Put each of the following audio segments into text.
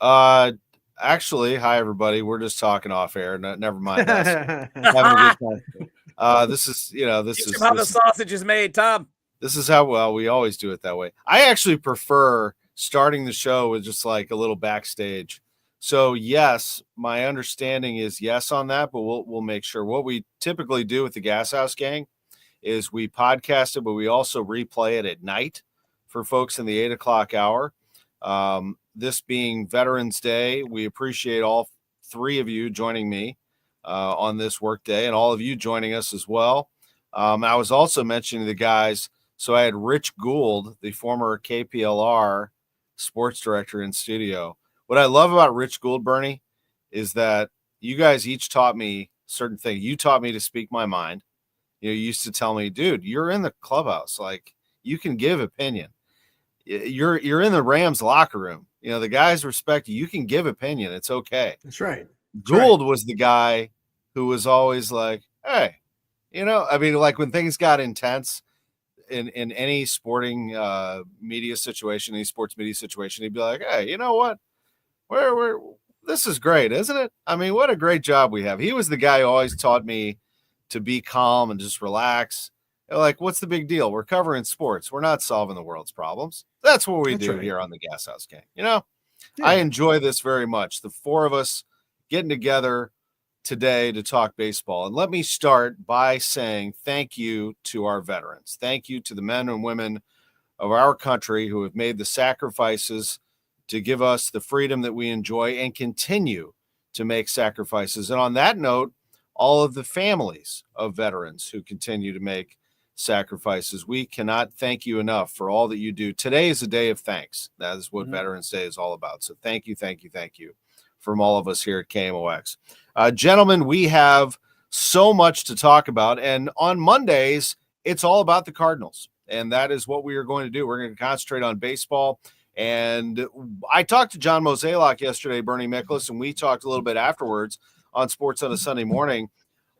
Uh, Actually, hi everybody. We're just talking off air. No, never mind us. Having a good time. This is, this Teach him is how the this is sausage is made, Tom. this is how well we always do it that way. I actually prefer starting the show with just like a little backstage. So yes, my understanding is yes on that, but we'll make sure. What we typically do with the Gashouse Gang is we podcast it, but we also replay it at night for folks in the 8 o'clock hour. This being Veterans Day, we appreciate all three of you joining me on this work day and all of you joining us as well. I was also mentioning the guys. So I had Rich Gould, the former KPLR sports director in studio. What I love about Rich Gould, Bernie, is that you guys each taught me certain things. You taught me to speak my mind. You used to tell me, dude, you're in the clubhouse. Like, you can give opinion. You're in the Rams locker room. The guys respect you. You can give opinion. It's okay. That's right. Gould was the guy who was always like, hey, I mean, like when things got intense in any sporting media situation, any sports media situation, he'd be like, hey, you know what? We're this is great, isn't it? I mean, what a great job we have. He was the guy who always taught me to be calm and just relax. Like, what's the big deal? We're covering sports. We're not solving the world's problems. That's what we do here on the Gashouse Gang. I enjoy this very much. The four of us getting together today to talk baseball. And let me start by saying thank you to our veterans. Thank you to the men and women of our country who have made the sacrifices to give us the freedom that we enjoy and continue to make sacrifices. And on that note, all of the families of veterans who continue to make sacrifices. We cannot thank you enough for all that you do. Today is a day of thanks. That is what Veterans Day is all about. So thank you from all of us here at KMOX. Gentlemen, we have so much to talk about. And on Mondays, it's all about the Cardinals. And that is what we are going to do. We're going to concentrate on baseball. And I talked to John Mozeliak yesterday, Bernie Miklasz, and we talked a little bit afterwards on Sports on a Sunday Morning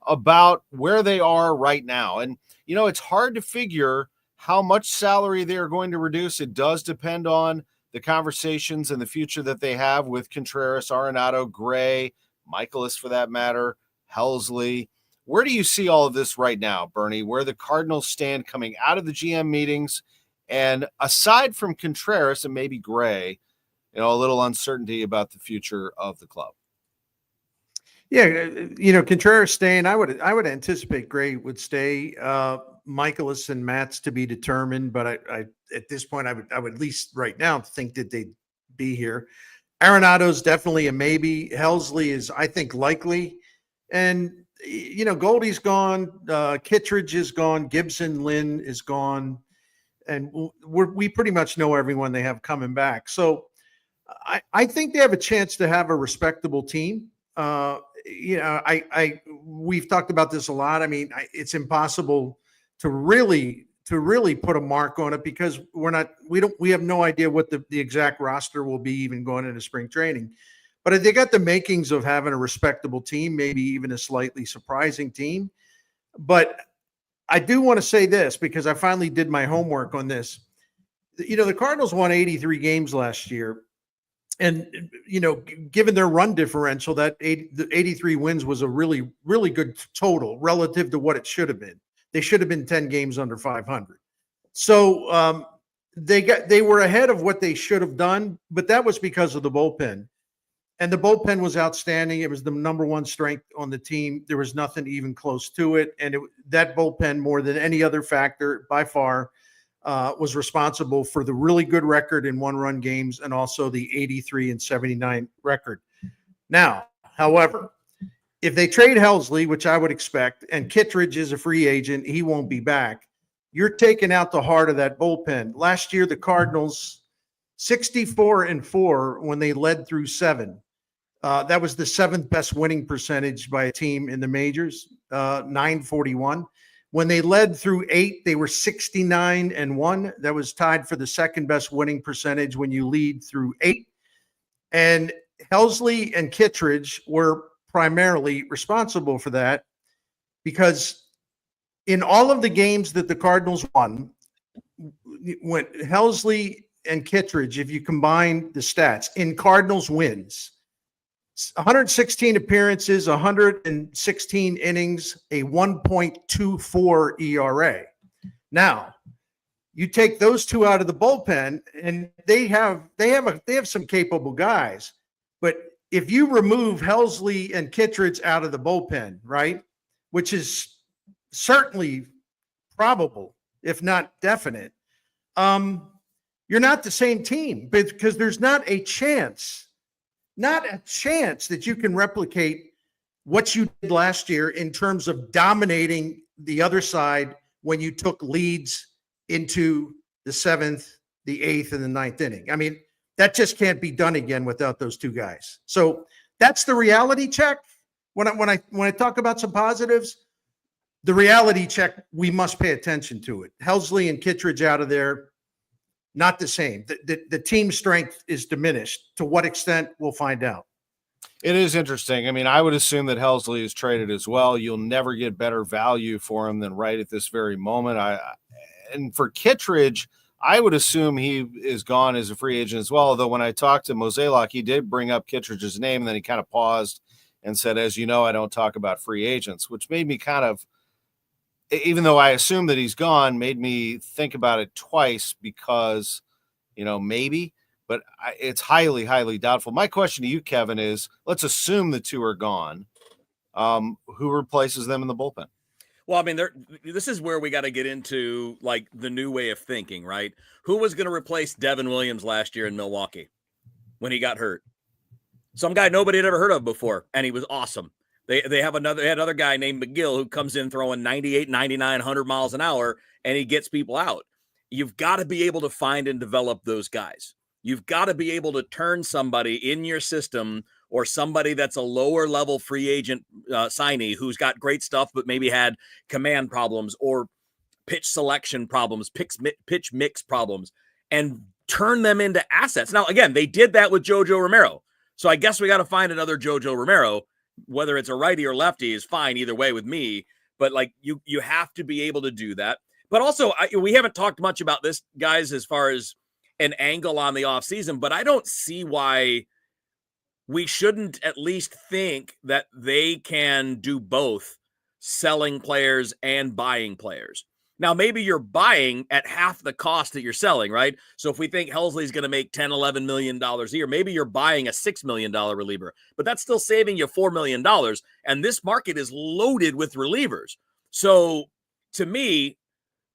about where they are right now. And, it's hard to figure how much salary they are going to reduce. It does depend on the conversations and the future that they have with Contreras, Arenado, Gray, Michaelis for that matter, Helsley. Where do you see all of this right now, Bernie, where the Cardinals stand coming out of the GM meetings? And aside from Contreras and maybe Gray, a little uncertainty about the future of the club. Yeah, Contreras staying. I would anticipate Gray would stay. Michaelis and Matt's to be determined, but I at this point I would at least right now think that they'd be here. Arenado's definitely a maybe. Helsley is, I think, likely, and Goldie's gone. Kittredge is gone. Gibson, Lynn is gone, and we pretty much know everyone they have coming back. So I think they have a chance to have a respectable team. We've talked about this a lot. I mean, it's impossible to really put a mark on it because we have no idea what the exact roster will be even going into spring training. But they got the makings of having a respectable team, maybe even a slightly surprising team. But I do want to say this because I finally did my homework on this. The Cardinals won 83 games last year. And, given their run differential, the 83 wins was a really, really good total relative to what it should have been. They should have been 10 games under 500. So they were ahead of what they should have done, but that was because of the bullpen. And the bullpen was outstanding. It was the number one strength on the team. There was nothing even close to it. And that bullpen, more than any other factor, by far, was responsible for the really good record in one-run games and also the 83 and 79 record. Now, however, if they trade Helsley, which I would expect, and Kittredge is a free agent, he won't be back, you're taking out the heart of that bullpen. Last year, the Cardinals, 64-4 when they led through 7. That was the 7th best winning percentage by a team in the majors, 941. When they led through 8, they were 69-1. That was tied for the 2nd best winning percentage when you lead through 8. And Helsley and Kittredge were primarily responsible for that because in all of the games that the Cardinals won, when Helsley and Kittredge, if you combine the stats in Cardinals wins, 116 appearances, 116 innings, a 1.24 ERA. Now, you take those two out of the bullpen, and they have some capable guys. But if you remove Helsley and Kittredge out of the bullpen, right, which is certainly probable, if not definite, you're not the same team, because there's not a chance that you can replicate what you did last year in terms of dominating the other side when you took leads into the 7th, the 8th, and the 9th inning. I mean, that just can't be done again without those two guys. So that's the reality check. When I talk about some positives, the reality check, we must pay attention to it. Helsley and Kittredge out of there, not the same. The team strength is diminished. To what extent, we'll find out. It is interesting. I mean, I would assume that Helsley is traded as well. You'll never get better value for him than right at this very moment. And for Kittredge, I would assume he is gone as a free agent as well. Although when I talked to Mozeliak, he did bring up Kittredge's name, and then he kind of paused and said, as you know, I don't talk about free agents, which made me kind of, even though I assume that he's gone, made me think about it twice because, maybe, but it's highly, highly doubtful. My question to you, Kevin, is let's assume the two are gone. Who replaces them in the bullpen? Well, I mean, this is where we got to get into like the new way of thinking, right? Who was going to replace Devin Williams last year in Milwaukee when he got hurt? Some guy nobody had ever heard of before, and he was awesome. They had another guy named McGill who comes in throwing 98, 99, 100 miles an hour, and he gets people out. You've got to be able to find and develop those guys. You've got to be able to turn somebody in your system or somebody that's a lower level free agent signee who's got great stuff but maybe had command problems or pitch selection problems, pitch mix problems, and turn them into assets. Now, again, they did that with Jojo Romero. So I guess we got to find another Jojo Romero. Whether it's a righty or lefty is fine either way with me. But like you have to be able to do that. But also, we haven't talked much about this, guys, as far as an angle on the offseason, but I don't see why we shouldn't at least think that they can do both selling players and buying players. Now, maybe you're buying at half the cost that you're selling, right? So if we think Helsley's going to make $10, $11 million a year, maybe you're buying a $6 million reliever, but that's still saving you $4 million. And this market is loaded with relievers. So to me,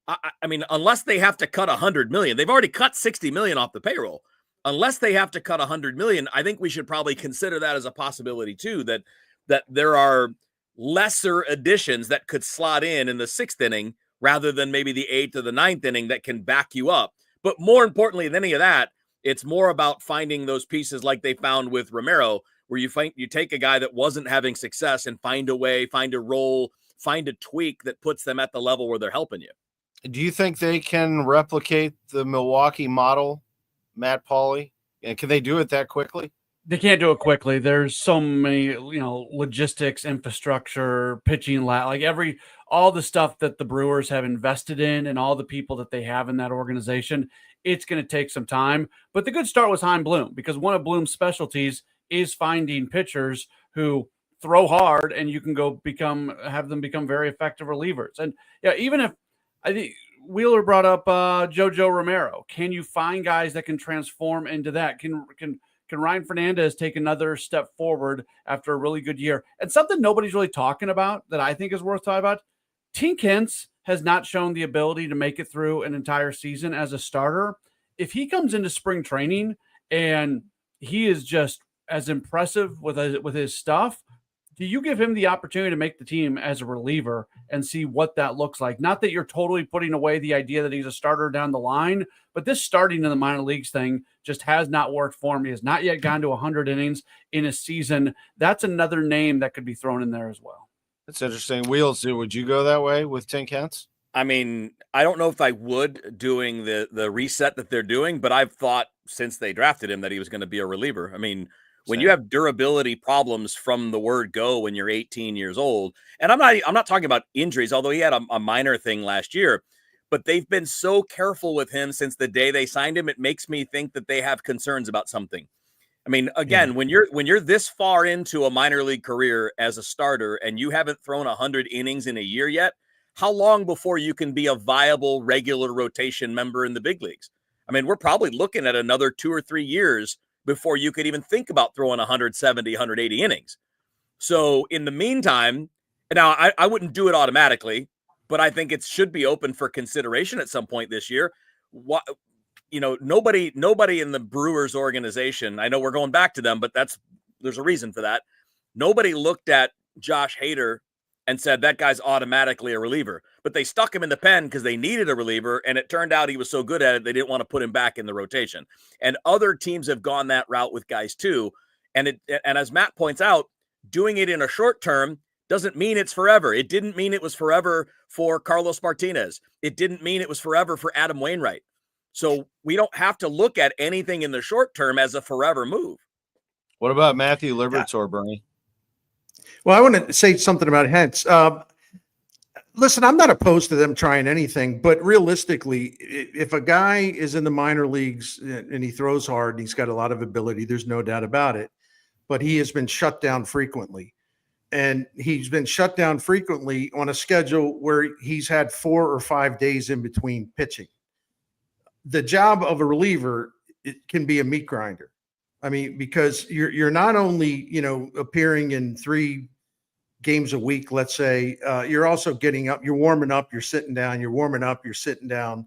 I mean, unless they have to cut $100 million, they've already cut $60 million off the payroll. Unless they have to cut $100 million, I think we should probably consider that as a possibility too, that there are lesser additions that could slot in the 6th inning rather than maybe the 8th or the 9th inning that can back you up. But more importantly than any of that, it's more about finding those pieces like they found with Romero, where you take a guy that wasn't having success and find a way, find a role, find a tweak that puts them at the level where they're helping you. Do you think they can replicate the Milwaukee model, Matt Pauley? And can they do it that quickly? They can't do it quickly. There's so many, logistics, infrastructure, pitching, all the stuff that the Brewers have invested in and all the people that they have in that organization. It's going to take some time. But the good start was Chaim Bloom, because one of Bloom's specialties is finding pitchers who throw hard and you can have them become very effective relievers. And yeah, even if I think Wheeler brought up Jojo Romero, can you find guys that can transform into that? Can Ryan Fernandez take another step forward after a really good year? And something nobody's really talking about that I think is worth talking about, Tink Hintz has not shown the ability to make it through an entire season as a starter. If he comes into spring training and he is just as impressive with his stuff, do you give him the opportunity to make the team as a reliever and see what that looks like? Not that you're totally putting away the idea that he's a starter down the line, but this starting in the minor leagues thing just has not worked for him. He has not yet gone to 100 innings in a season. That's another name that could be thrown in there as well. That's interesting. Wheels, would you go that way with Tink Hintz? I mean, I don't know if I would, doing the reset that they're doing, but I've thought since they drafted him that he was going to be a reliever. I mean, when you have durability problems from the word go when you're 18 years old, and I'm not talking about injuries, although he had a minor thing last year, but they've been so careful with him since the day they signed him. It makes me think that they have concerns about something. I mean, again, when you're this far into a minor league career as a starter and you haven't thrown 100 innings in a year yet, how long before you can be a viable regular rotation member in the big leagues? I mean, we're probably looking at another 2 or 3 years before you could even think about throwing 170, 180 innings. So in the meantime, now I wouldn't do it automatically, but I think it should be open for consideration at some point this year. What, nobody in the Brewers organization, I know we're going back to them, but there's a reason for that. Nobody looked at Josh Hader and said that guy's automatically a reliever, but they stuck him in the pen because they needed a reliever, and it turned out he was so good at it they didn't want to put him back in the rotation. And other teams have gone that route with guys too. And as Matt points out, doing it in a short term doesn't mean it's forever. It didn't mean it was forever for Carlos Martinez. It didn't mean it was forever for Adam Wainwright. So we don't have to look at anything in the short term as a forever move. What about Matthew Liberatore, Bernie? Well, I want to say something about Hentz. Listen, I'm not opposed to them trying anything, but realistically, if a guy is in the minor leagues and he throws hard and he's got a lot of ability, there's no doubt about it, but he has been shut down frequently. And he's been shut down frequently on a schedule where he's had 4 or 5 days in between pitching. The job of a reliever, it can be a meat grinder. I mean, because you're not only, appearing in 3 games a week, let's say, you're also getting up, you're warming up, you're sitting down, you're warming up, you're sitting down.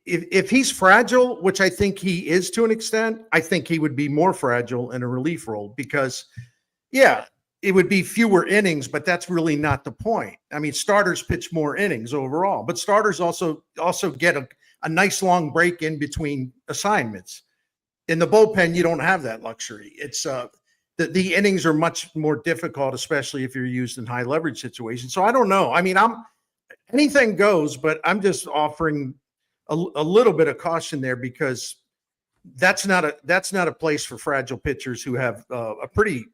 If he's fragile, which I think he is to an extent, I think he would be more fragile in a relief role because, yeah, it would be fewer innings, but that's really not the point. I mean, starters pitch more innings overall, but starters also get a nice long break in between assignments. In the bullpen, you don't have that luxury. It's the innings are much more difficult, especially if you're used in high leverage situations. So I don't know. I mean, anything goes, but I'm just offering a little bit of caution there because that's not a place for fragile pitchers who have a pretty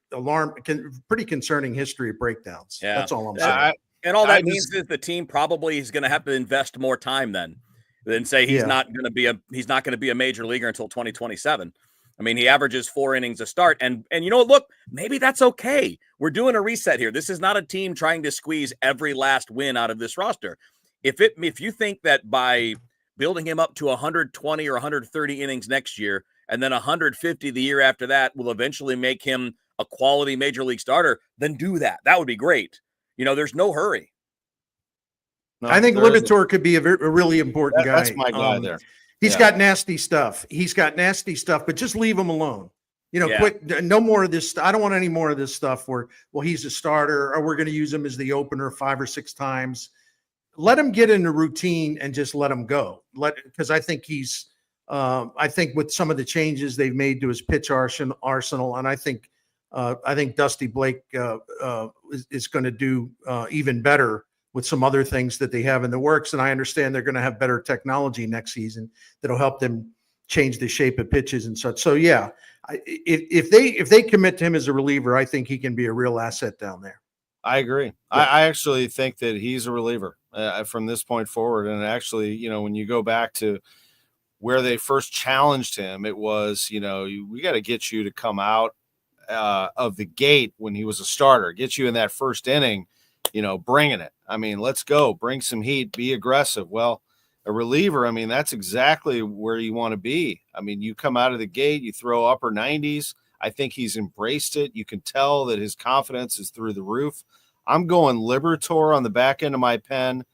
concerning history of breakdowns. Yeah. That's all I'm saying. And all that means is the team probably is going to have to invest more time then say he's not going to be a major leaguer until 2027. I mean, he averages 4 innings a start, and look, maybe that's okay. We're doing a reset here. This is not a team trying to squeeze every last win out of this roster. If you think that by building him up to 120 or 130 innings next year, and then 150 the year after that will eventually make him a quality major league starter, then do that. That would be great. There's no hurry. No, I think Liberatore could be a really important guy. That's my guy there. He's got nasty stuff. But just leave him alone. Quit. No more of this. I don't want any more of this stuff where, he's a starter or we're going to use him as the opener 5 or 6 times. Let him get in the routine and just let him go. Because I think I think with some of the changes they've made to his pitch arsenal, and I think Dusty Blake is going to do even better with some other things that they have in the works. And I understand they're going to have better technology next season that'll help them change the shape of pitches and such. So yeah, if they commit to him as a reliever, I think he can be a real asset down there. I agree. Yeah. I actually think that he's a reliever from this point forward. And actually, when you go back to where they first challenged him, it was, we got to get you to come out of the gate when he was a starter, get you in that first inning, bringing it. I mean, let's go, bring some heat, be aggressive. Well, a reliever, I mean, that's exactly where you want to be. I mean, you come out of the gate, you throw upper 90s. I think he's embraced it. You can tell that his confidence is through the roof. I'm going Liberatore on the back end of my pen,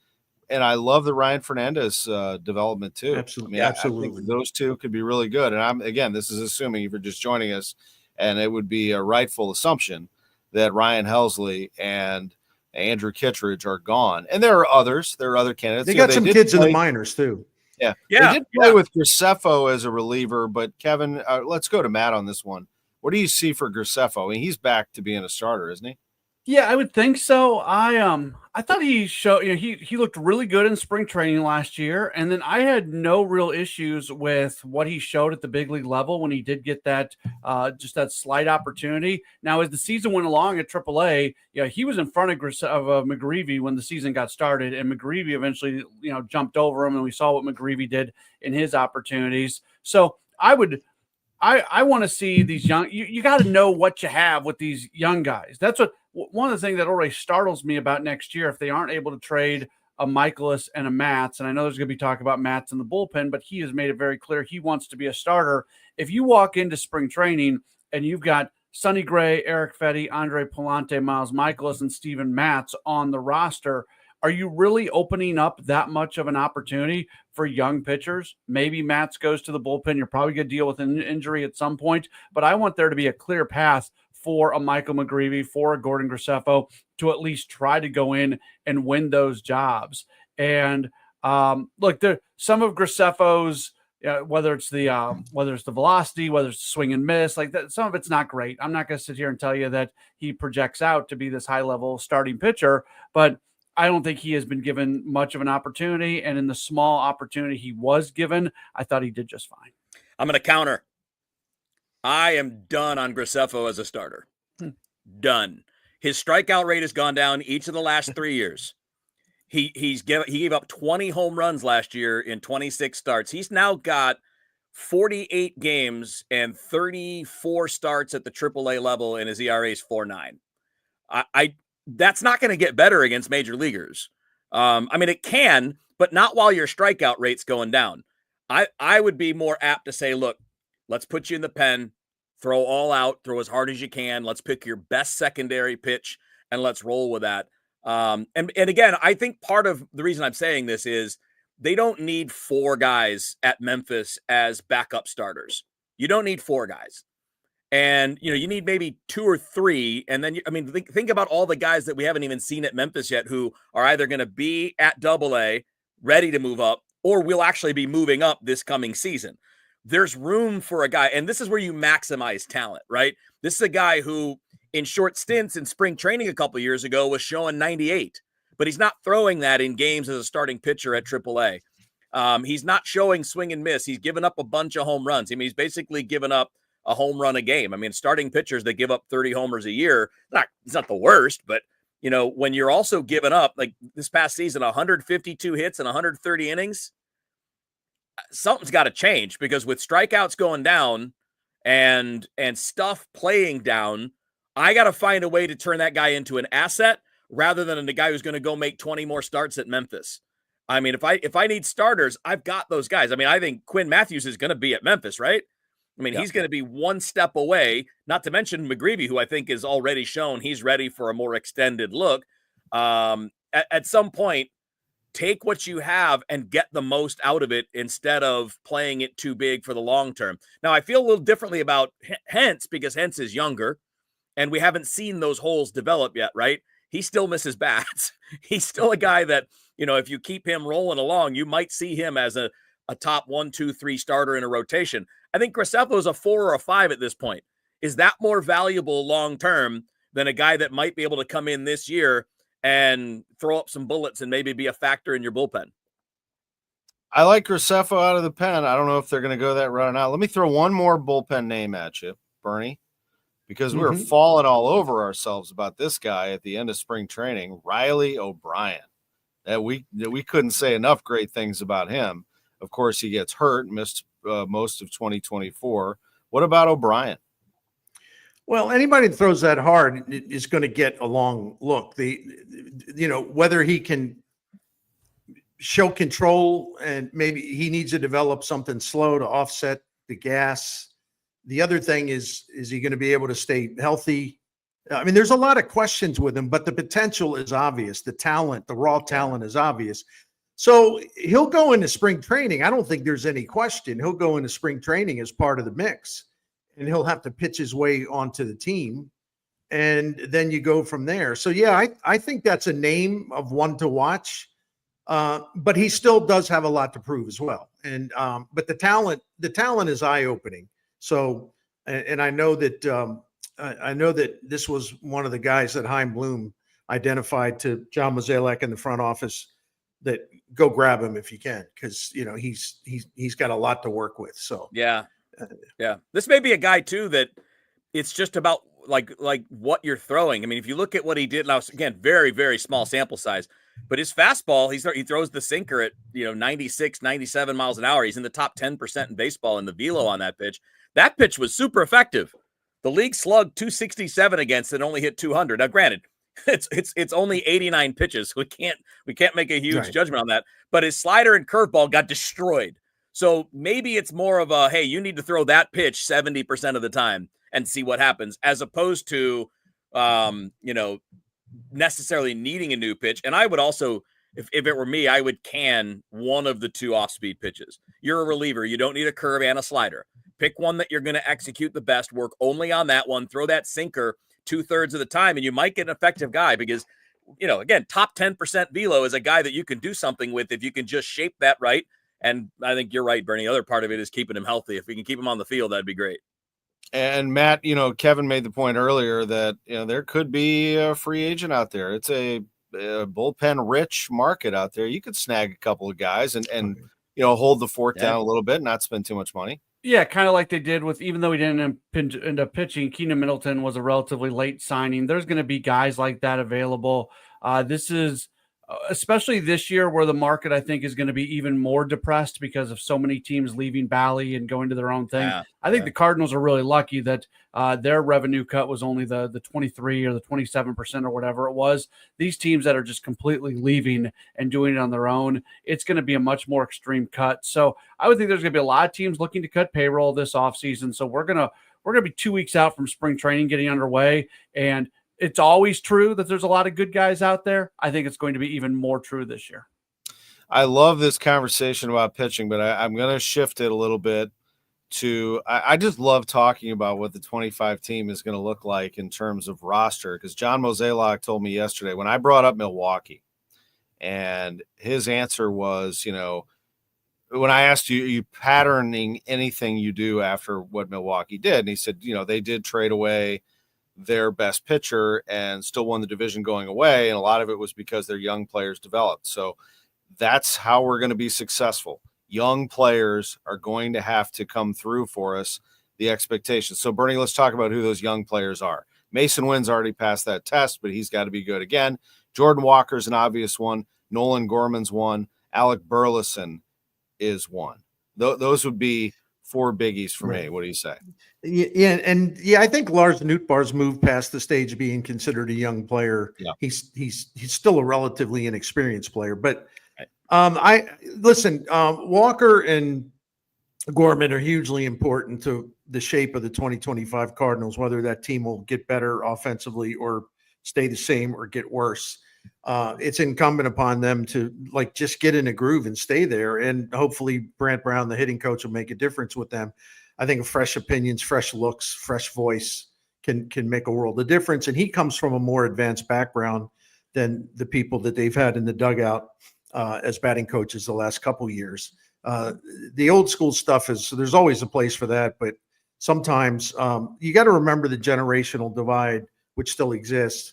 and I love the Ryan Fernandez development too. Absolutely, I mean, absolutely. I think those two could be really good. And this is assuming if you're just joining us, and it would be a rightful assumption that Ryan Helsley and Andrew Kittredge are gone. And there are others. There are other candidates. They got some kids in the minors too. Yeah. They did play with Graceffo as a reliever, but Kevin, let's go to Matt on this one. What do you see for Graceffo? I mean, he's back to being a starter, isn't he? Yeah, I would think so. I thought he showed, he looked really good in spring training last year, and then I had no real issues with what he showed at the big league level when he did get that just that slight opportunity. Now, as the season went along at AAA, he was in front of McGreevy when the season got started, and McGreevy eventually jumped over him, and we saw what McGreevy did in his opportunities. So I want to see these young. You got to know what you have with these young guys. That's one of the things that already startles me about next year if they aren't able to trade a Michaelis and a Matz. And I know there's going to be talk about Matz in the bullpen, but he has made it very clear he wants to be a starter. If you walk into spring training and you've got Sonny Gray, Eric Fetty, Andre Palante, Miles Michaelis, and Steven Matz on the roster, are you really opening up that much of an opportunity for young pitchers? Maybe Matz goes to the bullpen. You're probably going to deal with an injury at some point, but I want there to be a clear path for a Michael McGreevy, for a Gordon Graceffo to at least try to go in and win those jobs. And look, there some of Graceffo's, whether it's the velocity, whether it's the swing and miss, like that, some of it's not great. I'm not going to sit here and tell you that he projects out to be this high level starting pitcher, but I don't think he has been given much of an opportunity. And in the small opportunity he was given, I thought he did just fine. I'm going to counter. I am done on Graceffo as a starter. Done. His strikeout rate has gone down each of the last 3 years. He gave up 20 home runs last year in 26 starts. He's now got 48 games and 34 starts at the AAA level, and his ERA is 4.9. That's not going to get better against major leaguers. I mean, it can, but not while your strikeout rate's going down. I would be more apt to say, look, let's put you in the pen, throw all out, throw as hard as you can. Let's pick your best secondary pitch and let's roll with that. And again, I think part of the reason I'm saying this is they don't need 4 guys at Memphis as backup starters. You don't need 4 guys. And, you need maybe 2 or 3. And then, think about all the guys that we haven't even seen at Memphis yet who are either going to be at AA, ready to move up, or will actually be moving up this coming season. There's room for a guy. And this is where you maximize talent, right? This is a guy who in short stints in spring training a couple years ago was showing 98, but he's not throwing that in games as a starting pitcher at AAA. He's not showing swing and miss. He's given up a bunch of home runs. He's basically given up a home run a game. Starting pitchers that give up 30 homers a year, it's not the worst, but when you're also giving up, like this past season, 152 hits and 130 innings, something's got to change, because with strikeouts going down and stuff playing down, I got to find a way to turn that guy into an asset rather than a guy who's going to go make 20 more starts at Memphis. If I need starters, I've got those guys. I think Quinn Matthews is going to be at Memphis, right? He's going to be one step away, not to mention McGreevy, who I think is already shown he's ready for a more extended look. At some point, take what you have and get the most out of it instead of playing it too big for the long term. Now, I feel a little differently about Hentz because Hentz is younger and we haven't seen those holes develop yet, right? He still misses bats. He's still a guy that, if you keep him rolling along, you might see him as a top 1, 2, 3 starter in a rotation. I think Graceffo is a 4 or a 5 at this point. Is that more valuable long-term than a guy that might be able to come in this year and throw up some bullets and maybe be a factor in your bullpen? I like Graceffo out of the pen. I don't know if they're going to go that route now. Let me throw one more bullpen name at you, Bernie, because we were falling all over ourselves about this guy at the end of spring training, Riley O'Brien. That we couldn't say enough great things about him. Of course, he gets hurt, missed most of 2024. What about O'Brien? Well, anybody that throws that hard is going to get a long look. Whether he can show control, and maybe he needs to develop something slow to offset the gas. The other thing is he going to be able to stay healthy? There's a lot of questions with him, but the potential is obvious. The talent, the raw talent is obvious. So he'll go into spring training. I don't think there's any question. He'll go into spring training as part of the mix, and he'll have to pitch his way onto the team. And then you go from there. So, yeah, I think that's a name of one to watch. But he still does have a lot to prove as well. And but the talent is eye-opening. So, and I know that I know that this was one of the guys that Chaim Bloom identified to John Mozeliak in the front office, that go grab him if you can, because he's got a lot to work with. So yeah, this may be a guy too that it's just about like what you're throwing. I mean, if you look at what he did now, again, very, very small sample size, but his fastball, he throws the sinker at 96, 97 miles an hour. He's in the top 10% in baseball in the velo on that pitch. That pitch was super effective. The league slugged 267 against it, only hit 200. Now, granted, it's only 89 pitches. We can't make a huge judgment on that. But his slider and curveball got destroyed. So maybe it's more of a, hey, you need to throw that pitch 70% of the time and see what happens, as opposed to, necessarily needing a new pitch. And I would also, if it were me, I would can one of the two off-speed pitches. You're a reliever. You don't need a curve and a slider. Pick one that you're going to execute the best, work only on that one, throw that sinker 2/3 of the time, and you might get an effective guy because, again, top 10% velo is a guy that you can do something with if you can just shape that right. And I think you're right, Bernie. The other part of it is keeping him healthy. If we can keep him on the field, that'd be great. And Matt, Kevin made the point earlier that, there could be a free agent out there. It's a bullpen rich market out there. You could snag a couple of guys and hold the fort down a little bit, and not spend too much money. Yeah, kind of like they did with, even though he didn't end up pitching, Keenan Middleton was a relatively late signing. There's going to be guys like that available. This is, especially this year, where the market, I think, is going to be even more depressed because of so many teams leaving Bally and going to their own thing. Yeah, I think the Cardinals are really lucky that their revenue cut was only the 23 or the 27% or whatever it was. These teams that are just completely leaving and doing it on their own, it's going to be a much more extreme cut. So I would think there's going to be a lot of teams looking to cut payroll this offseason. So we're going to be 2 weeks out from spring training getting underway, and it's always true that there's a lot of good guys out there. I think it's going to be even more true this year. I love this conversation about pitching, but I'm going to shift it a little bit to, I just love talking about what the 25 team is going to look like in terms of roster, because John Mozeliak told me yesterday when I brought up Milwaukee, and his answer was, when I asked you, are you patterning anything you do after what Milwaukee did? And he said, they did trade away their best pitcher and still won the division going away. And a lot of it was because their young players developed. So that's how we're going to be successful. Young players are going to have to come through for us, the expectations. So Bernie, let's talk about who those young players are. Mason Wynn's already passed that test, but he's got to be good again. Jordan Walker's an obvious one. Nolan Gorman's one. Alec Burleson is one. Those would be four biggies for me. What do you say? Yeah, and I think Lars Nootbaar's moved past the stage of being considered a young player. Yeah. He's still a relatively inexperienced player, but Walker and Gorman are hugely important to the shape of the 2025 Cardinals, whether that team will get better offensively or stay the same or get worse. It's incumbent upon them to just get in a groove and stay there. And hopefully Brant Brown, the hitting coach, will make a difference with them. I think fresh opinions, fresh looks, fresh voice can make a world of difference. And he comes from a more advanced background than the people that they've had in the dugout as batting coaches the last couple of years. The old school stuff there's always a place for that, but sometimes you got to remember the generational divide, which still exists.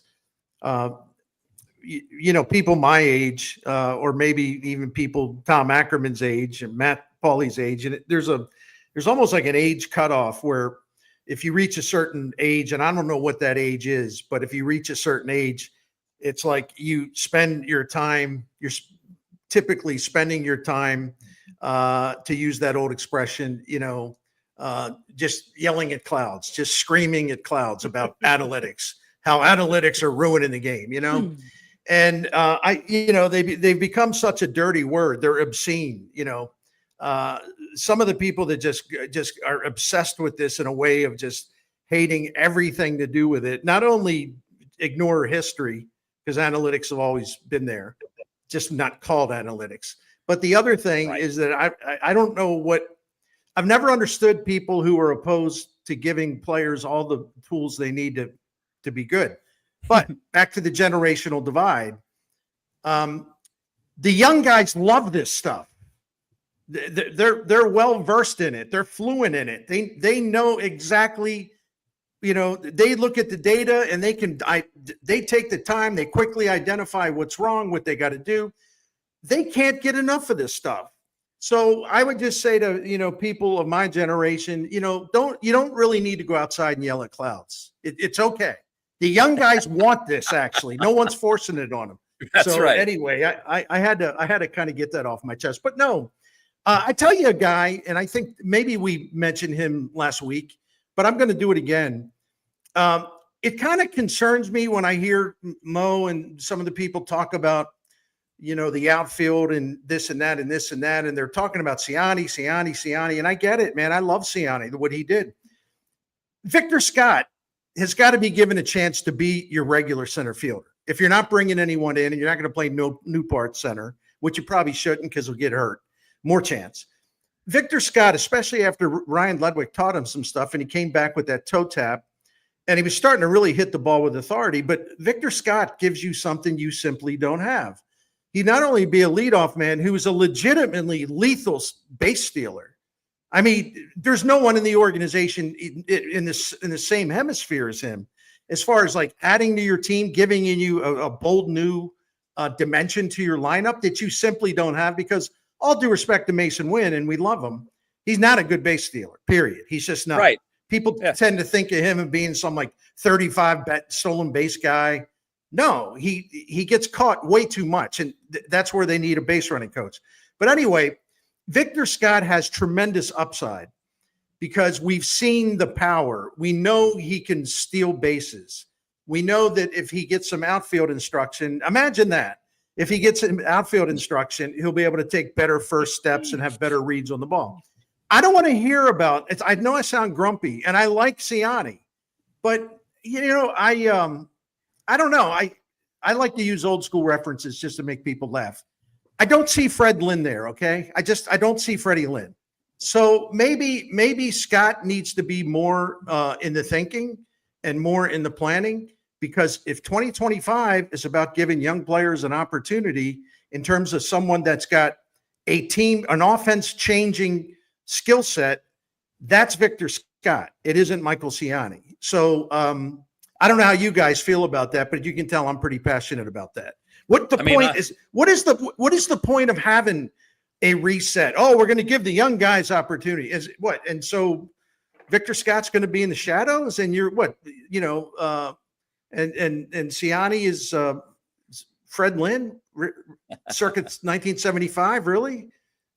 People my age, or maybe even people Tom Ackerman's age and Matt Pauley's age, and there's almost like an age cutoff where if you reach a certain age, and I don't know what that age is, but if you reach a certain age, it's like you spend your time, you're typically spending your time, to use that old expression, just yelling at clouds, just screaming at clouds about analytics, how analytics are ruining the game, And they've become such a dirty word. They're obscene, some of the people that just are obsessed with this in a way of just hating everything to do with it. Not only ignore history, because analytics have always been there, just not called analytics. But the other thing is that I don't know I've never understood people who are opposed to giving players all the tools they need to be good. But back to the generational divide, the young guys love this stuff. They're well versed in it. They're fluent in it. They know exactly they look at the data and they take the time, they quickly identify what's wrong, what they got to do. They can't get enough of this stuff. So I would just say to, people of my generation, you don't really need to go outside and yell at clouds. It's okay. The young guys want this, actually. No one's forcing it on them. That's right. Anyway, I had to kind of get that off my chest. But no, I tell you a guy, and I think maybe we mentioned him last week, but I'm going to do it again. It kind of concerns me when I hear Mo and some of the people talk about, the outfield and this and that and this and that. And they're talking about Siani. And I get it, man. I love Siani, what he did. Victor Scott has got to be given a chance to be your regular center fielder. If you're not bringing anyone in and you're not going to play Newport center, which you probably shouldn't because he'll get hurt, more chance. Victor Scott, especially after Ryan Ludwig taught him some stuff and he came back with that toe tap and he was starting to really hit the ball with authority, but Victor Scott gives you something you simply don't have. He'd not only be a leadoff man who is a legitimately lethal base stealer. I mean, there's no one in the organization in the same hemisphere as him, as far as like adding to your team, giving you a bold new dimension to your lineup that you simply don't have. Because all due respect to Mason Wynn, and we love him, he's not a good base stealer. Period. He's just not. Right. People tend to think of him as being some like 35 stolen base guy. No, he gets caught way too much, and that's where they need a base running coach. But anyway, Victor Scott has tremendous upside because we've seen the power. We know he can steal bases. We know that if he gets some outfield instruction, imagine that. If he gets some outfield instruction, he'll be able to take better first steps and have better reads on the ball. I don't want to hear about it. I know I sound grumpy, and I like Siani, but I don't know. I like to use old school references just to make people laugh. I don't see Fred Lynn there, okay? I don't see Freddie Lynn. So maybe Scott needs to be more in the thinking and more in the planning, because if 2025 is about giving young players an opportunity in terms of someone that's got an offense changing skill set, that's Victor Scott. It isn't Michael Siani. So I don't know how you guys feel about that, but you can tell I'm pretty passionate about that. What is the point of having a reset? Oh, we're going to give the young guys opportunity. Is what? And so Victor Scott's going to be in the shadows, and you're what? And Siani is Fred Lynn, circa 1975. Really?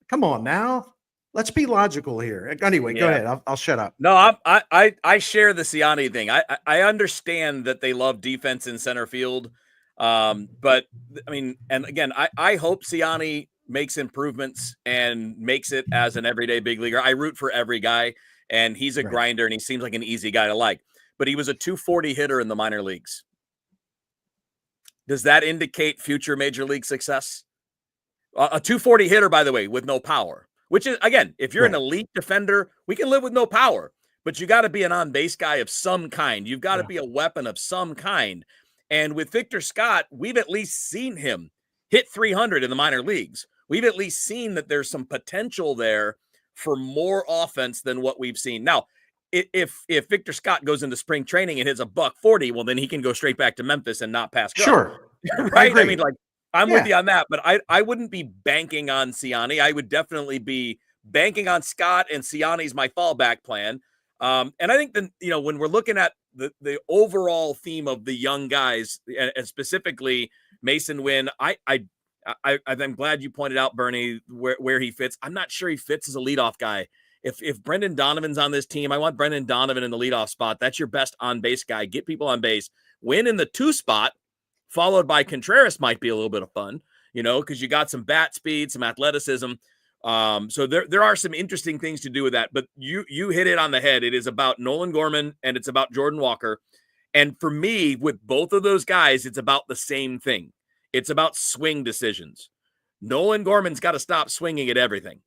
Come on now. Let's be logical here. Anyway, Go ahead. I'll shut up. No, I share the Siani thing. I understand that they love defense in center field. But I mean, and again, I hope Siani makes improvements and makes it as an everyday big leaguer. I root for every guy, and he's a grinder, and he seems like an easy guy to like. But he was a 240 hitter in the minor leagues. Does that indicate future major league success? A 240 hitter, by the way, with no power. Which is, again, if you're an elite defender, we can live with no power, but you got to be an on-base guy of some kind. You've got to be a weapon of some kind. And with Victor Scott, we've at least seen him hit 300 in the minor leagues. We've at least seen that there's some potential there for more offense than what we've seen. Now, if Victor Scott goes into spring training and hits a $140, well, then he can go straight back to Memphis and not pass go. Sure. Right? I mean, like, I'm with you on that, but I wouldn't be banking on Siani. I would definitely be banking on Scott, and Siani's my fallback plan. And I think that, when we're looking at the overall theme of the young guys, and specifically Mason Wynn, I'm glad you pointed out, Bernie, where he fits. I'm not sure he fits as a leadoff guy. If Brendan Donovan's on this team, I want Brendan Donovan in the leadoff spot. That's your best on-base guy. Get people on base. Wynn in the 2 spot, followed by Contreras, might be a little bit of fun, because you got some bat speed, some athleticism. So there are some interesting things to do with that. But you hit it on the head. It is about Nolan Gorman and it's about Jordan Walker. And for me, with both of those guys, it's about the same thing. It's about swing decisions. Nolan Gorman's got to stop swinging at everything.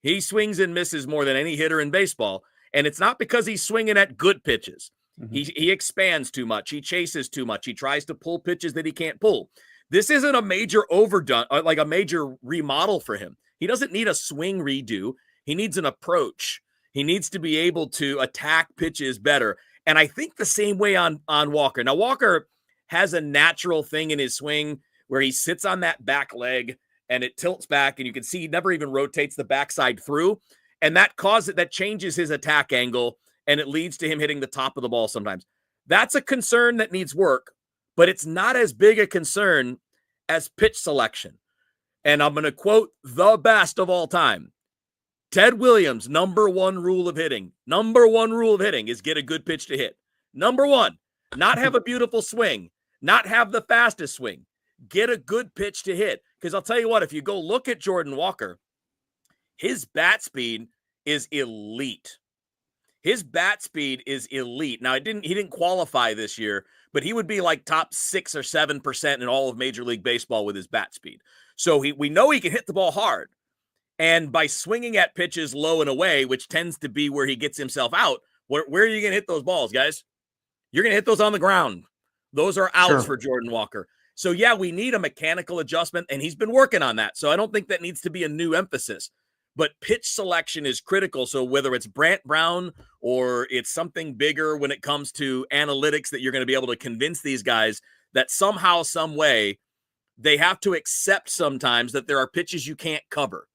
He swings and misses more than any hitter in baseball. And it's not because he's swinging at good pitches. Mm-hmm. He expands too much. He chases too much. He tries to pull pitches that he can't pull. This isn't a major overdone, like a major remodel for him. He doesn't need a swing redo. He needs an approach. He needs to be able to attack pitches better. And I think the same way on Walker. Now, Walker has a natural thing in his swing where he sits on that back leg and it tilts back, and you can see he never even rotates the backside through. And that changes his attack angle, and it leads to him hitting the top of the ball sometimes. That's a concern that needs work, but it's not as big a concern as pitch selection. And I'm going to quote the best of all time. Ted Williams' number one rule of hitting is get a good pitch to hit. Number one, not have a beautiful swing, not have the fastest swing, get a good pitch to hit. Because I'll tell you what, if you go look at Jordan Walker, his bat speed is elite. His bat speed is elite. Now, he didn't qualify this year, but he would be like top 6 or 7% in all of Major League Baseball with his bat speed. So we know he can hit the ball hard. And by swinging at pitches low and away, which tends to be where he gets himself out, where are you going to hit those balls, guys? You're going to hit those on the ground. Those are outs for Jordan Walker. So, yeah, we need a mechanical adjustment, and he's been working on that. So I don't think that needs to be a new emphasis. But pitch selection is critical. So whether it's Brant Brown or it's something bigger when it comes to analytics that you're going to be able to convince these guys that somehow, some way, they have to accept sometimes that there are pitches you can't cover,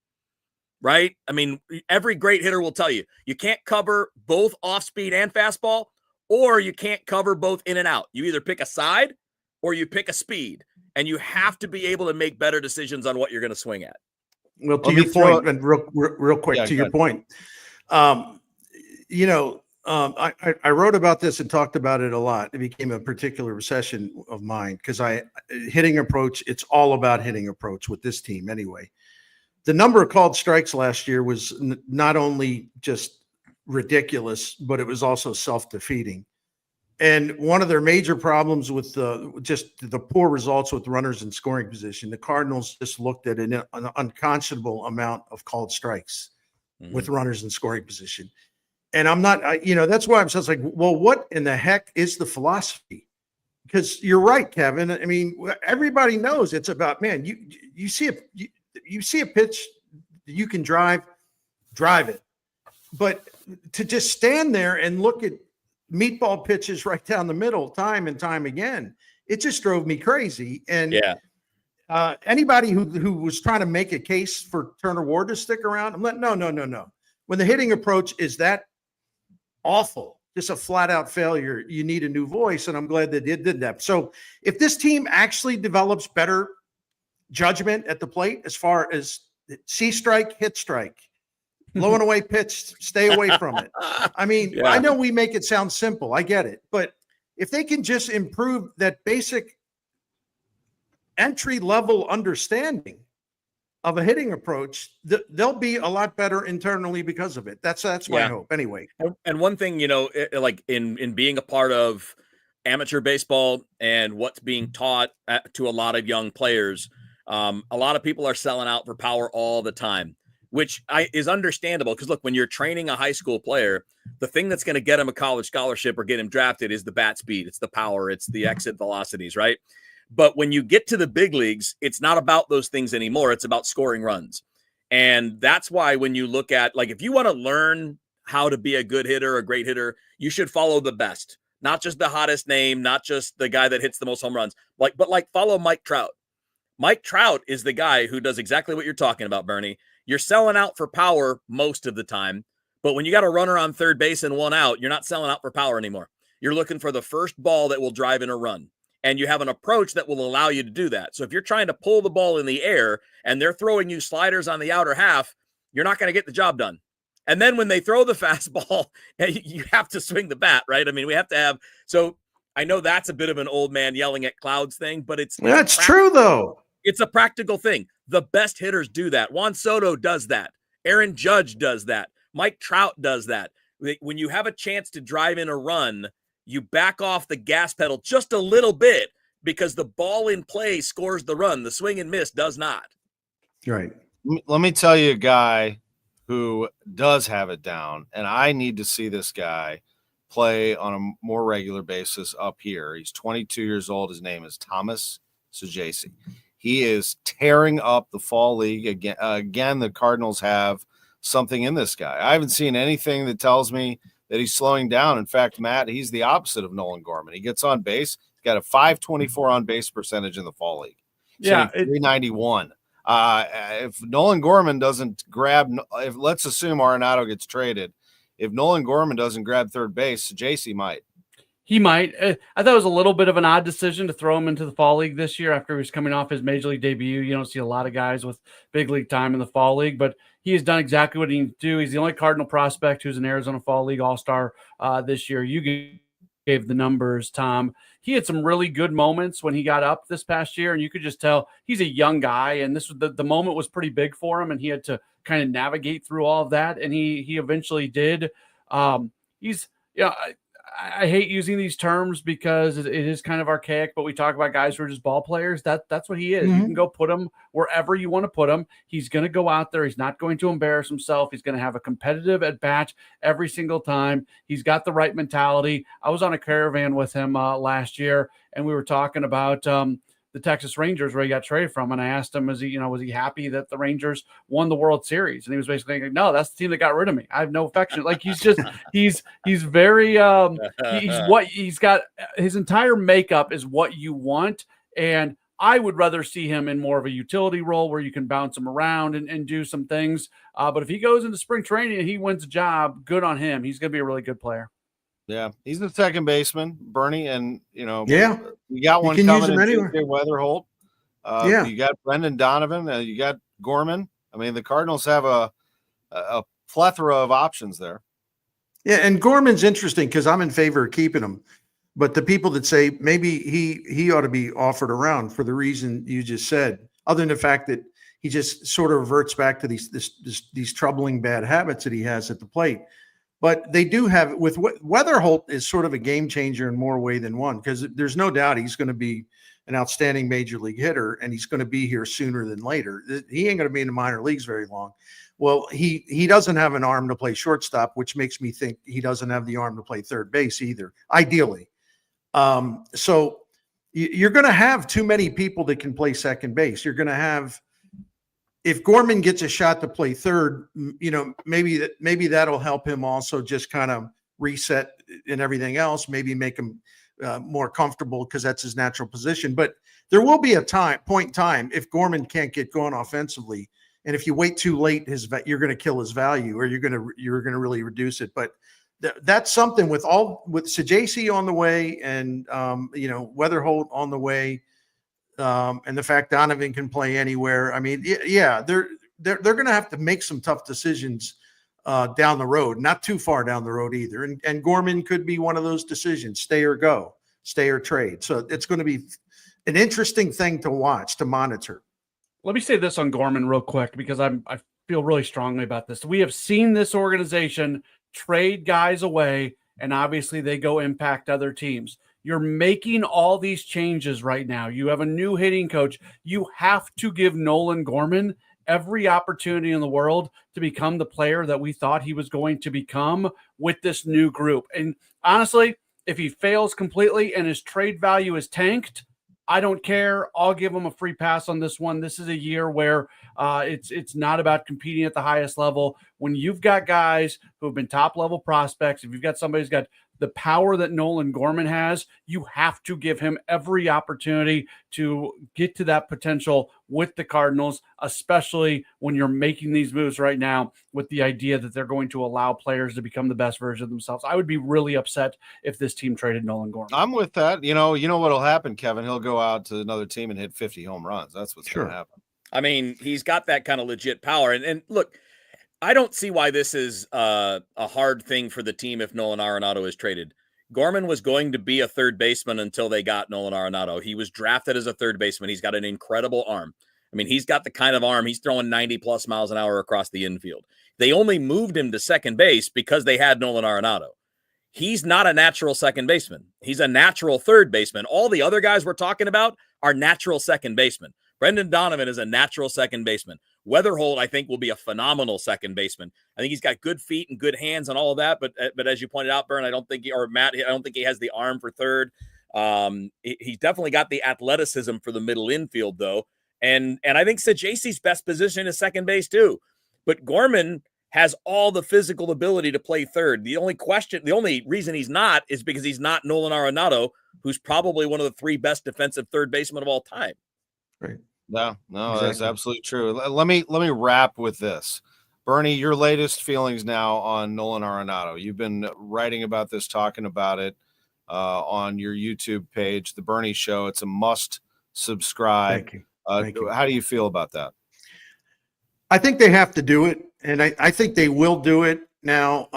right? I mean, every great hitter will tell you, you can't cover both off speed and fastball, or you can't cover both in and out. You either pick a side or you pick a speed, and you have to be able to make better decisions on what you're going to swing at. Well, to your point, and real quick, to your point, I wrote about this and talked about it a lot. It became a particular obsession of mine because hitting approach, it's all about hitting approach with this team anyway. The number of called strikes last year was not only just ridiculous, but it was also self-defeating. And one of their major problems with just the poor results with runners in scoring position, the Cardinals just looked at an unconscionable amount of called strikes with runners in scoring position. And I'm not, that's why I'm just like, well, what in the heck is the philosophy? Because you're right, Kevin. I mean, everybody knows it's about, man, you see a pitch you can drive it. But to just stand there and look at meatball pitches right down the middle time and time again, it just drove me crazy. And anybody who was trying to make a case for Turner Ward to stick around, I'm like, no. When the hitting approach is that awful, just a flat out failure, you need a new voice. And I'm glad that they did that. So if this team actually develops better judgment at the plate, as far as see strike, hit strike, blowing away pitch, stay away from it. I mean, I know we make it sound simple. I get it. But if they can just improve that basic entry-level understanding of a hitting approach, they'll be a lot better internally because of it. That's my hope anyway. And one thing, like in being a part of amateur baseball and what's being taught to a lot of young players, a lot of people are selling out for power all the time, which is understandable because, look, when you're training a high school player, the thing that's going to get him a college scholarship or get him drafted is the bat speed. It's the power. It's the exit velocities, right? But when you get to the big leagues, it's not about those things anymore. It's about scoring runs. And that's why when you look at, like, if you want to learn how to be a good hitter, a great hitter, you should follow the best, not just the hottest name, not just the guy that hits the most home runs, but follow Mike Trout. Mike Trout is the guy who does exactly what you're talking about, Bernie. You're selling out for power most of the time, but when you got a runner on third base and one out, you're not selling out for power anymore. You're looking for the first ball that will drive in a run, and you have an approach that will allow you to do that. So if you're trying to pull the ball in the air and they're throwing you sliders on the outer half, you're not going to get the job done. And then when they throw the fastball, you have to swing the bat, right? I mean, we have to have, so I know that's a bit of an old man yelling at clouds thing, but that's true though. It's a practical thing. The best hitters do that. Juan Soto does that. Aaron Judge does that. Mike Trout does that. When you have a chance to drive in a run, you back off the gas pedal just a little bit because the ball in play scores the run. The swing and miss does not. Right. Let me tell you a guy who does have it down, and I need to see this guy play on a more regular basis up here. He's 22 years old. His name is Thomas Sajasi. He is tearing up the fall league again. The Cardinals have something in this guy. I haven't seen anything that tells me that he's slowing down. In fact, Matt, he's the opposite of Nolan Gorman. He gets on base, he's got a 524 on base percentage in the fall league. Yeah, 391. If Nolan Gorman doesn't grab, let's assume Arenado gets traded. If Nolan Gorman doesn't grab third base, JC might. He might. I thought it was a little bit of an odd decision to throw him into the fall league this year after he was coming off his major league debut. You don't see a lot of guys with big league time in the fall league, but he has done exactly what he needs to do. He's the only Cardinal prospect who's an Arizona Fall League All-Star this year. You gave the numbers, Tom. He had some really good moments when he got up this past year, and you could just tell he's a young guy, and this was the moment was pretty big for him, and he had to kind of navigate through all of that, and he eventually did. He's I hate using these terms because it is kind of archaic, but we talk about guys who are just ball players. That's what he is. You can go put him wherever you want to put him. He's going to go out there. He's not going to embarrass himself. He's going to have a competitive at bat every single time. He's got the right mentality. I was on a caravan with him last year, and we were talking about the Texas Rangers where he got traded from. And I asked him, was he happy that the Rangers won the World Series? And he was basically like, no, that's the team that got rid of me. I have no affection. Like he's very, he's got his entire makeup is what you want. And I would rather see him in more of a utility role where you can bounce him around and do some things. But if he goes into spring training and he wins a job, good on him. He's going to be a really good player. Yeah, he's the second baseman, Bernie, and you got one you can coming use him in anywhere. Weatherholt. You got Brendan Donovan, you got Gorman. I mean, the Cardinals have a plethora of options there. Yeah, and Gorman's interesting because I'm in favor of keeping him, but the people that say maybe he ought to be offered around for the reason you just said, other than the fact that he just sort of reverts back to these troubling bad habits that he has at the plate. But they do have with Weatherholt is sort of a game changer in more way than one, because there's no doubt he's going to be an outstanding major league hitter, and he's going to be here sooner than later. He ain't going to be in the minor leagues very long. Well, he doesn't have an arm to play shortstop, which makes me think he doesn't have the arm to play third base either, ideally. So you're going to have too many people that can play second base. You're going to have, if Gorman gets a shot to play third, maybe that'll help him also just kind of reset and everything else, maybe make him more comfortable because that's his natural position. But there will be a point in time if Gorman can't get going offensively, and if you wait too late, you're going to kill his value, or you're going to really reduce it. But that's something with Sajasi on the way, and Weatherholt on the way. And the fact Donovan can play anywhere. I mean, yeah, they're going to have to make some tough decisions down the road, not too far down the road either. And Gorman could be one of those decisions: stay or go, stay or trade. So it's going to be an interesting thing to watch, to monitor. Let me say this on Gorman real quick, because I feel really strongly about this. We have seen this organization trade guys away, and obviously they go impact other teams. You're making all these changes right now. You have a new hitting coach. You have to give Nolan Gorman every opportunity in the world to become the player that we thought he was going to become with this new group. And honestly, if he fails completely and his trade value is tanked, I don't care. I'll give him a free pass on this one. This is a year where it's not about competing at the highest level. When you've got guys who have been top level prospects, if you've got somebody who's got the power that Nolan Gorman has, you have to give him every opportunity to get to that potential with the Cardinals, especially when you're making these moves right now with the idea that they're going to allow players to become the best version of themselves. I would be really upset if this team traded Nolan Gorman. I'm with that. You know what'll happen, Kevin? He'll go out to another team and hit 50 home runs. That's what's going to happen. I mean, he's got that kind of legit power. And look, I don't see why this is a hard thing for the team if Nolan Arenado is traded. Gorman was going to be a third baseman until they got Nolan Arenado. He was drafted as a third baseman. He's got an incredible arm. I mean, he's got the kind of arm, he's throwing 90-plus miles an hour across the infield. They only moved him to second base because they had Nolan Arenado. He's not a natural second baseman. He's a natural third baseman. All the other guys we're talking about are natural second basemen. Brendan Donovan is a natural second baseman. Weatherholt, I think, will be a phenomenal second baseman. I think he's got good feet and good hands and all of that. But as you pointed out, Bern, Matt, I don't think he has the arm for third. He's definitely got the athleticism for the middle infield, though. And I think Sajasi's best position is second base, too. But Gorman has all the physical ability to play third. The only reason he's not is because he's not Nolan Arenado, who's probably one of the 3 best defensive third basemen of all time. Right. No, Exactly. that's absolutely true. Let me wrap with this. Bernie, your latest feelings now on Nolan Arenado. You've been writing about this, talking about it on your YouTube page, The Bernie Show. It's a must subscribe. Thank you. Thank you. How do you feel about that? I think they have to do it, and I think they will do it. Now,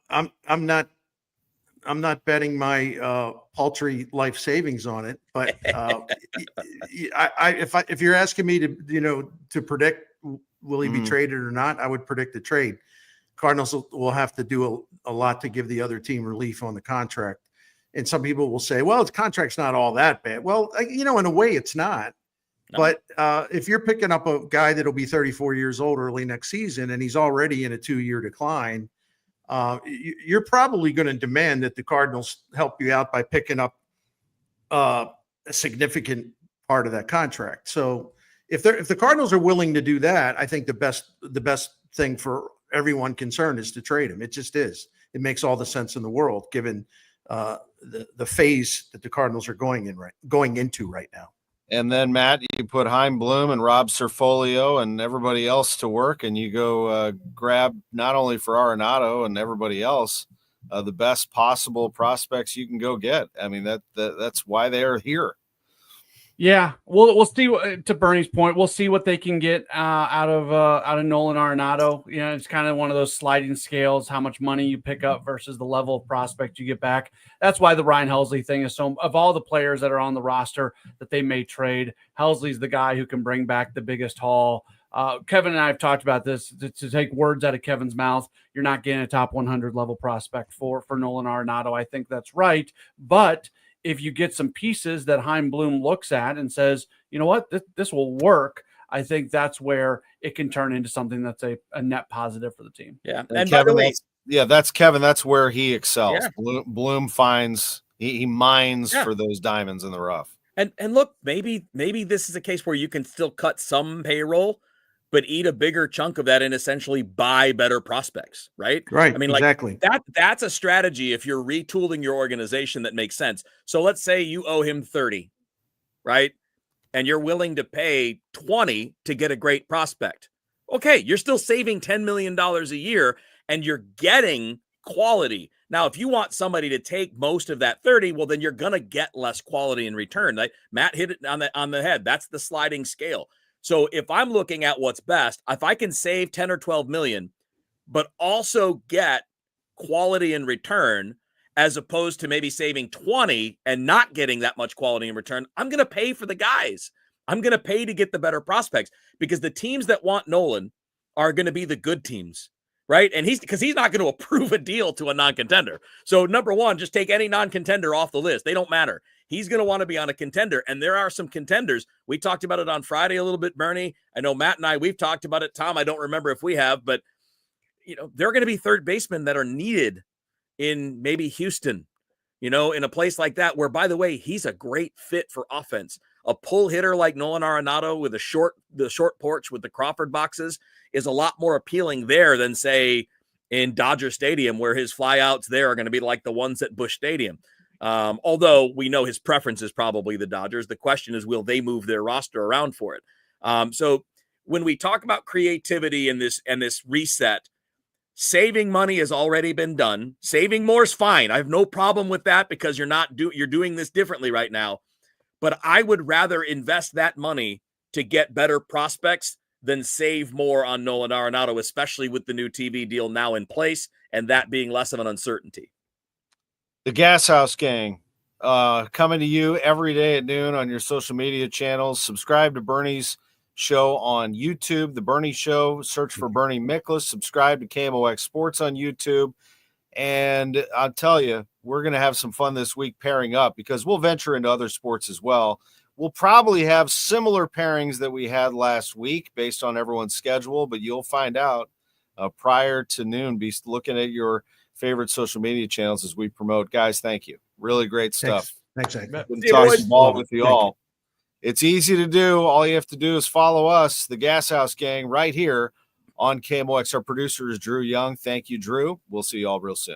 I'm not betting my paltry life savings on it, but if you're asking me to predict will he be traded or not, I would predict a trade. Cardinals will have to do a lot to give the other team relief on the contract, and some people will say, "Well, his contract's not all that bad." Well, in a way, it's not. No. But if you're picking up a guy that'll be 34 years old early next season, and he's already in a 2-year decline, you're probably going to demand that the Cardinals help you out by picking up a significant part of that contract. So if the Cardinals are willing to do that, I think the best thing for everyone concerned is to trade him. It just is. It makes all the sense in the world given the phase that the Cardinals are going into right now. And then, Matt, you put Chaim Bloom and Rob Cerfolio and everybody else to work, and you go grab not only for Arenado and everybody else the best possible prospects you can go get. I mean, that's why they are here. Yeah, we'll see. To Bernie's point, we'll see what they can get out of Nolan Arenado. It's kind of one of those sliding scales, how much money you pick up versus the level of prospect you get back. That's why the Ryan Helsley thing is so. Of all the players that are on the roster that they may trade, Helsley's the guy who can bring back the biggest haul. Kevin and I have talked about this. To take words out of Kevin's mouth, you're not getting a top 100 level prospect for Nolan Arenado. I think that's right, but if you get some pieces that Chaim Bloom looks at and says, you know what, this will work, I think that's where it can turn into something that's a net positive for the team. Yeah. And Kevin, that's Kevin. That's where he excels. Yeah. Bloom finds, he mines for those diamonds in the rough. And look, maybe this is a case where you can still cut some payroll, but eat a bigger chunk of that and essentially buy better prospects, right? Right. I mean, exactly. That's a strategy if you're retooling your organization that makes sense. So let's say you owe him 30, right? And you're willing to pay 20 to get a great prospect. Okay, you're still saving $10 million a year and you're getting quality. Now, if you want somebody to take most of that 30, well, then you're going to get less quality in return. Like Matt hit it on the head. That's the sliding scale. So if I'm looking at what's best, if I can save 10 or 12 million, but also get quality in return, as opposed to maybe saving 20 and not getting that much quality in return, I'm going to pay for the guys. I'm going to pay to get the better prospects because the teams that want Nolan are going to be the good teams, right? And he's not going to approve a deal to a non-contender. So number one, just take any non-contender off the list. They don't matter. He's going to want to be on a contender. And there are some contenders. We talked about it on Friday a little bit, Bernie. I know Matt and I, we've talked about it. Tom, I don't remember if we have, but there are going to be third basemen that are needed in maybe Houston, in a place like that, where, by the way, he's a great fit for offense. A pull hitter like Nolan Arenado with the short porch with the Crawford boxes is a lot more appealing there than, say, in Dodger Stadium, where his flyouts there are going to be like the ones at Busch Stadium. Although we know his preference is probably the Dodgers. The question is, will they move their roster around for it? So when we talk about creativity and this reset, saving money has already been done. Saving more is fine. I have no problem with that because you're doing this differently right now. But I would rather invest that money to get better prospects than save more on Nolan Arenado, especially with the new TV deal now in place and that being less of an uncertainty. The Gashouse Gang coming to you every day at noon on your social media channels. Subscribe to Bernie's show on YouTube, The Bernie Show. Search for Bernie Miklasz. Subscribe to KMOX Sports on YouTube. And I'll tell you, we're going to have some fun this week pairing up because we'll venture into other sports as well. We'll probably have similar pairings that we had last week based on everyone's schedule, but you'll find out prior to noon. Be looking at your favorite social media channels as we promote. Guys, thank you. Really great stuff. Thanks. Good talking ball with you all. It's easy to do. All you have to do is follow us, the Gashouse Gang, right here on KMOX. Our producer is Drew Young. Thank you, Drew. We'll see you all real soon.